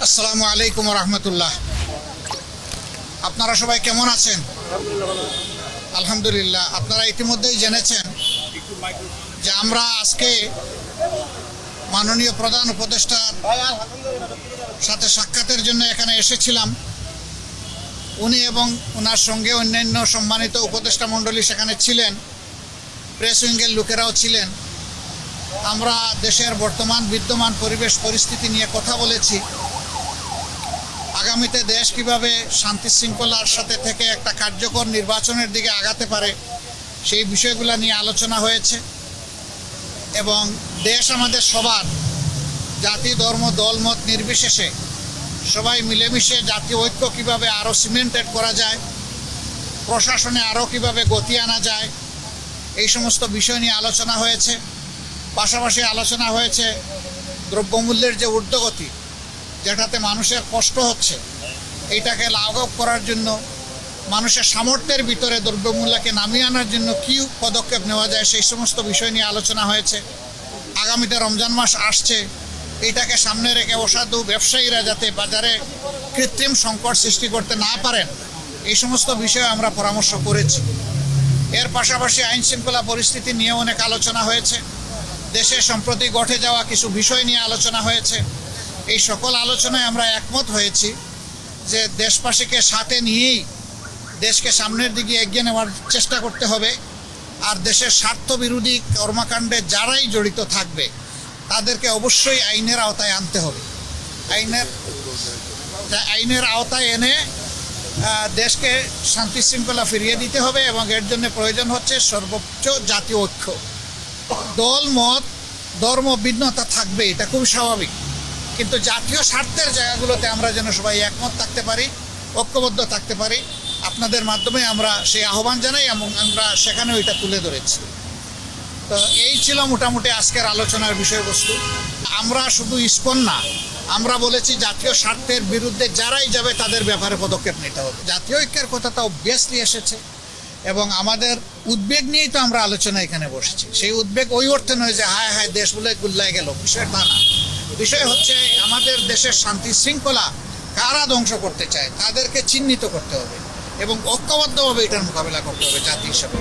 আসসালামু আলাইকুম রহমতুল্লাহ। আপনারা সবাই কেমন আছেন? আলহামদুলিল্লাহ। আপনারা ইতিমধ্যেই জেনেছেন যে আমরা আজকে মাননীয় প্রধান উপদেষ্টার সাথে সাক্ষাতের জন্য এখানে এসেছিলাম। উনি এবং ওনার সঙ্গে অন্যান্য সম্মানিত উপদেষ্টা মণ্ডলী সেখানে ছিলেন, প্রেস উইংয়ের লোকেরাও ছিলেন। আমরা দেশের বর্তমান বিদ্যমান পরিবেশ পরিস্থিতি নিয়ে কথা বলেছি। আগামীতে দেশ কিভাবে শান্তি শৃঙ্খলার সাথে থেকে একটা কার্যকর নির্বাচনের দিকে আগাতে পারে সেই বিষয়গুলো নিয়ে আলোচনা হয়েছে। এবং দেশ আমাদের সবার, জাতি ধর্ম দলমত নির্বিশেষে সবাই মিলেমিশে জাতীয় ঐক্য কীভাবে আরও সিমেন্টেড করা যায়, প্রশাসনে আরও কীভাবে গতি আনা যায়, এই সমস্ত বিষয় নিয়ে আলোচনা হয়েছে। পাশাপাশি আলোচনা হয়েছে দ্রব্যমূল্যের যে ঊর্ধ্বগতি, যেটাতে মানুষের কষ্ট হচ্ছে, এইটাকে লাঘব করার জন্য মানুষের সামর্থ্যের ভিতরে দ্রব্যমূল্যকে নামিয়ে আনার জন্য কী পদক্ষেপ নেওয়া যায় সেই সমস্ত বিষয় নিয়ে আলোচনা হয়েছে। আগামীতে রমজান মাস আসছে, এইটাকে সামনে রেখে অসাধু ব্যবসায়ীরা যাতে বাজারে কৃত্রিম সংকট সৃষ্টি করতে না পারেন, এই সমস্ত বিষয়ে আমরা পরামর্শ করেছি। এর পাশাপাশি আইন শৃঙ্খলা পরিস্থিতি নিয়ে অনেক আলোচনা হয়েছে। দেশে সম্প্রতি ঘটে যাওয়া কিছু বিষয় নিয়ে আলোচনা হয়েছে। এই সকল আলোচনায় আমরা একমত হয়েছি যে দেশবাসীকে সাথে নিয়েই দেশকে সামনের দিকে এগিয়ে নেওয়ার চেষ্টা করতে হবে। আর দেশের স্বার্থবিরোধী কর্মকাণ্ডে যারাই জড়িত থাকবে তাদেরকে অবশ্যই আইনের আওতায় আনতে হবে। আইনের আওতায় এনে দেশকে শান্তি শৃঙ্খলা ফিরিয়ে দিতে হবে। এবং এর জন্য প্রয়োজন হচ্ছে সর্বোচ্চ জাতীয় ঐক্য। দল মত ধর্ম ভিন্নতা থাকবে, এটা খুব স্বাভাবিক, কিন্তু জাতীয় স্বার্থের জায়গাগুলোতে আমরা যেন সবাই একমত থাকতে পারি, ঐক্যবদ্ধ থাকতে পারি। আপনাদের মাধ্যমে আমরা সেই আহ্বান জানাই এবং আমরা সেখানে ওইটা তুলে ধরেছি। তো এই ছিল মোটামুটি আজকের আলোচনার বিষয়বস্তু। আমরা শুধু ইসকন না, আমরা বলেছি জাতীয় স্বার্থের বিরুদ্ধে যারাই যাবে তাদের ব্যাপারে পদক্ষেপ নিতে হবে। জাতীয় ঐক্যের কথা তো অবভিয়াসলি এসেছে এবং আমাদের উদ্বেগ নিয়েই তো আমরা আলোচনা এখানে বসেছি। সেই উদ্বেগ ওই অর্থে নয় যে হায় হায় দেশ বলে গুল্লায় গেল, বিষয় তা না। বিষয় হচ্ছে আমাদের দেশের শান্তি শৃঙ্খলা কারা ধ্বংস করতে চায় তাদেরকে চিহ্নিত করতে হবে এবং ঐক্যবদ্ধভাবে এটার মোকাবিলা করতে হবে জাতি হিসাবে।